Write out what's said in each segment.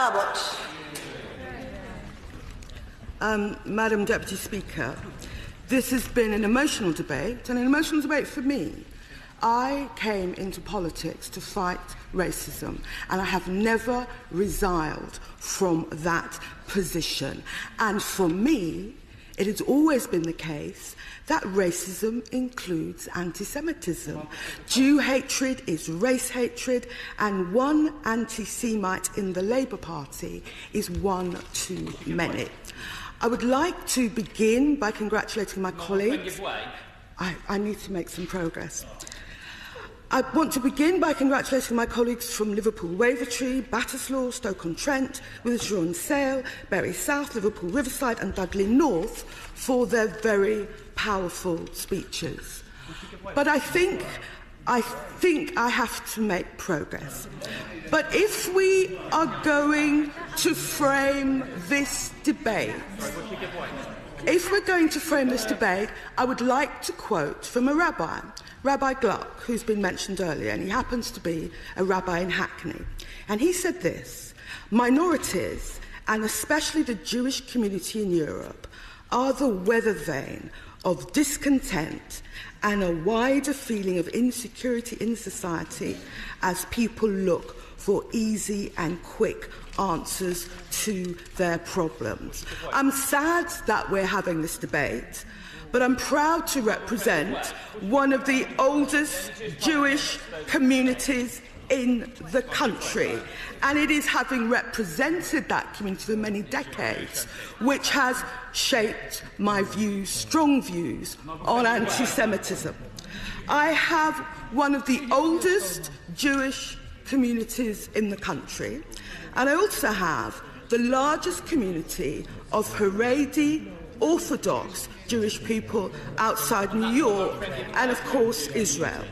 Abbott. Madam Deputy Speaker, this has been an emotional debate, and an emotional debate for me. I came into politics to fight racism, and I have never resiled from that position. And for me, it has always been the case that racism includes anti-Semitism. Jew hatred is race hatred, and one anti-Semite in the Labour Party is one too many. I would like to begin by congratulating my colleagues. I need to make some progress. I want to begin by congratulating my colleagues from Liverpool Wavertree, Batterslaw, Stoke-on-Trent, Withershaw and Sale, Bury South, Liverpool Riverside and Dudley North for their very powerful speeches. But I think I have to make progress. But if we are going to frame this debate, I would like to quote from a rabbi, Rabbi Gluck, who's been mentioned earlier, and he happens to be a rabbi in Hackney. And he said this: minorities, and especially the Jewish community in Europe, are the weather vane of discontent and a wider feeling of insecurity in society as people look for easy and quick answers to their problems. I'm sad that we're having this debate, but I'm proud to represent one of the oldest Jewish communities in the country, and it is having represented that community for many decades which has shaped my views, strong views, on anti-Semitism. I have one of the oldest Jewish communities in the country, and I also have the largest community of Haredi Orthodox Jewish people outside New York and, of course, Israel.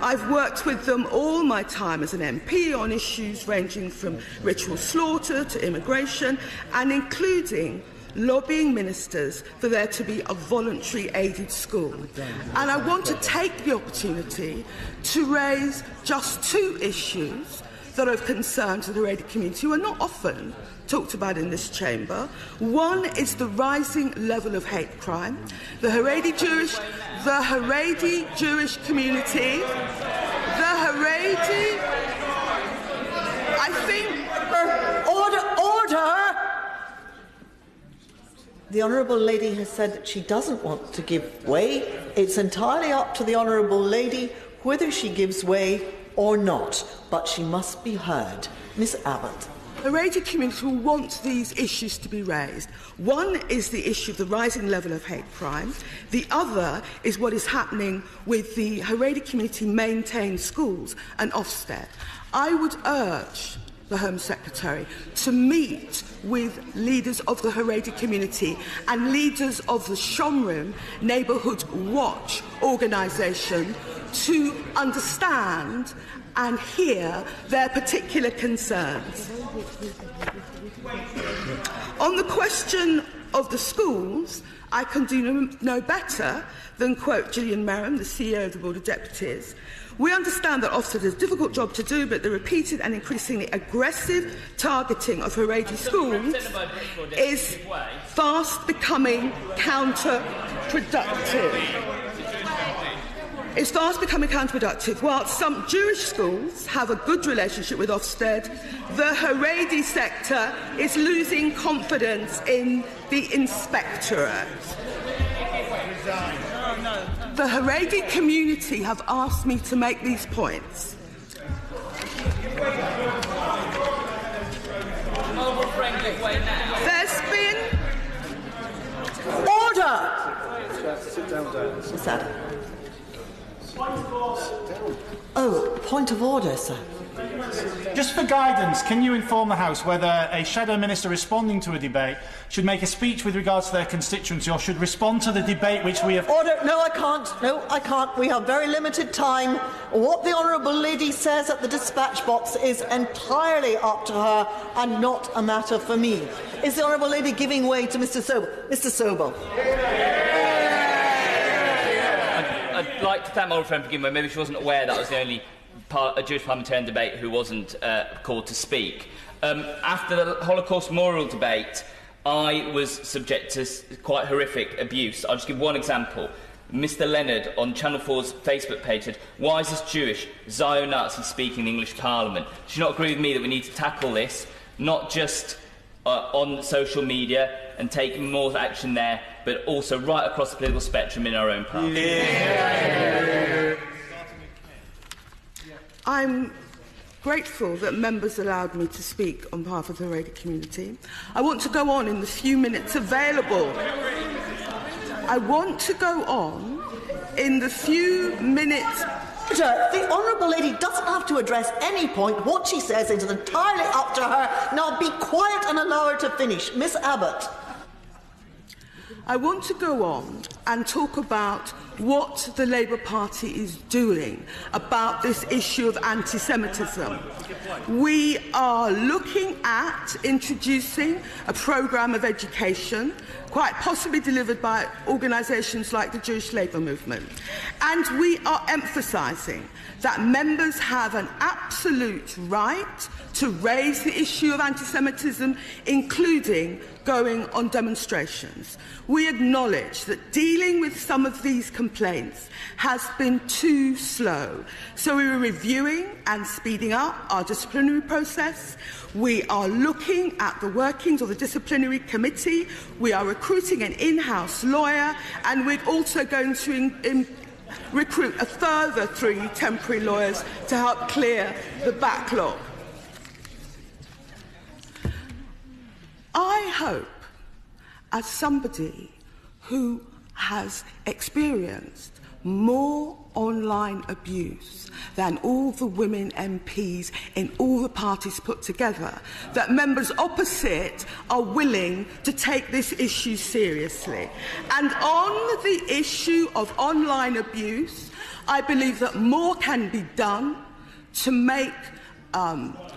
I've worked with them all my time as an MP on issues ranging from ritual slaughter to immigration, and including lobbying ministers for there to be a voluntary aided school. And I want to take the opportunity to raise just two issues that are of concern to the Haredi community, who are not often talked about in this chamber. One is the rising level of hate crime. The Haredi Jewish community, Order! The Honourable Lady has said that she doesn't want to give way. It's entirely up to the Honourable Lady whether she gives way or not, but she must be heard. Miss Abbott. The Haredi community will want these issues to be raised. One is the issue of the rising level of hate crime. The other is what is happening with the Haredi community maintained schools and Ofsted. I would urge the Home Secretary to meet with leaders of the Haredi community and leaders of the Shomrim Neighbourhood Watch organisation to understand and hear their particular concerns. On the question of the schools, I can do no better than quote Gillian Merrim, the CEO of the Board of Deputies. We understand that Ofsted has a difficult job to do, but the repeated and increasingly aggressive targeting of Haredi schools is fast becoming counterproductive. While some Jewish schools have a good relationship with Ofsted, the Haredi sector is losing confidence in the inspectorate. The Haredi community have asked me to make these points. There's been order. Sit down, Miss Adam. Oh, point of order, sir. Just for guidance, can you inform the House whether a shadow minister responding to a debate should make a speech with regards to their constituency or should respond to the debate which we have... Order! No, I can't. No, I can't. We have very limited time. What the Honourable Lady says at the dispatch box is entirely up to her and not a matter for me. Is the Honourable Lady giving way to Mr Sobel? Mr Sobel. I'd like to thank my old friend for giving way. Maybe she wasn't aware that was the only a Jewish parliamentarian debate who wasn't called to speak. After the Holocaust Memorial debate, I was subject to quite horrific abuse. I'll just give one example. Mr. Leonard on Channel 4's Facebook page said, "Why is this Jewish Zio-Nazi speaking in the English Parliament?" Do you not agree with me that we need to tackle this, not just on social media and take more action there, but also right across the political spectrum in our own party? Yeah. I'm grateful that members allowed me to speak on behalf of the Haredi community. I want to go on in the few minutes available. The Honourable Lady doesn't have to address any point. What she says is entirely up to her. Now be quiet and allow her to finish. Miss Abbott. I want to go on and talk about what the Labour Party is doing about this issue of anti-Semitism. We are looking at introducing a programme of education, quite possibly delivered by organisations like the Jewish Labour Movement. And we are emphasising that members have an absolute right to raise the issue of anti-Semitism, including going on demonstrations. We acknowledge that dealing with some of these complaints has been too slow. So we are reviewing and speeding up our disciplinary process. We are looking at the workings of the disciplinary committee. We are recruiting an in-house lawyer, and we're also going to recruit a further 3 temporary lawyers to help clear the backlog. I hope, as somebody who has experienced more online abuse than all the women MPs in all the parties put together, that members opposite are willing to take this issue seriously. And on the issue of online abuse, I believe that more can be done to make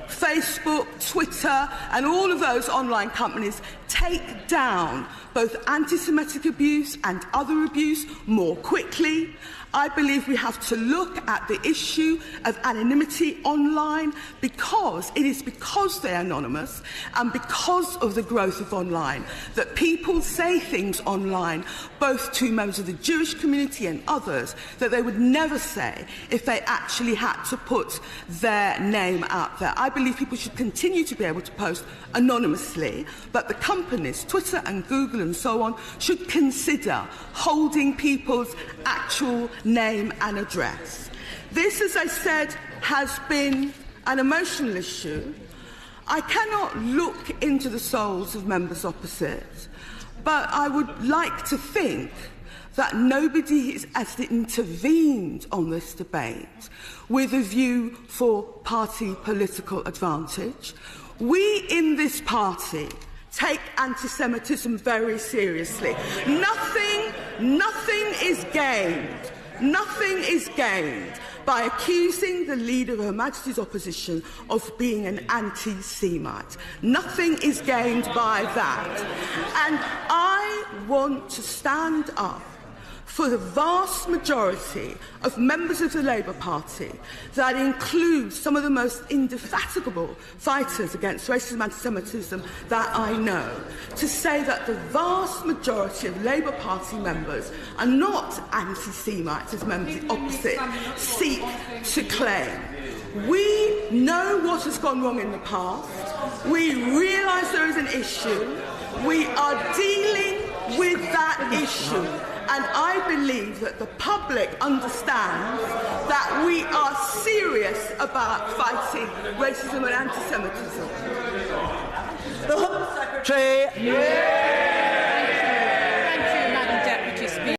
Facebook, Twitter and all of those online companies take down both anti-Semitic abuse and other abuse more quickly. I believe we have to look at the issue of anonymity online because it is because they're anonymous and because of the growth of online that people say things online, both to members of the Jewish community and others, that they would never say if they actually had to put their name out there. I believe people should continue to be able to post anonymously, but the companies, Twitter and Google and so on, should consider holding people's actual name and address. This, as I said, has been an emotional issue. I cannot look into the souls of members opposite, but I would like to think that nobody has intervened on this debate with a view for party political advantage. We in this party take anti-Semitism very seriously. Nothing is gained by accusing the leader of Her Majesty's opposition of being an anti-Semite. Nothing is gained by that. And I want to stand up for the vast majority of members of the Labour Party, that includes some of the most indefatigable fighters against racism and anti-Semitism that I know, to say that the vast majority of Labour Party members are not anti-Semites, as members of the opposite seek to claim. We know what has gone wrong in the past. We realise there is an issue. We are dealing with that issue. And I believe that the public understands that we are serious about fighting racism and anti-Semitism. The Home Secretary. Yeah.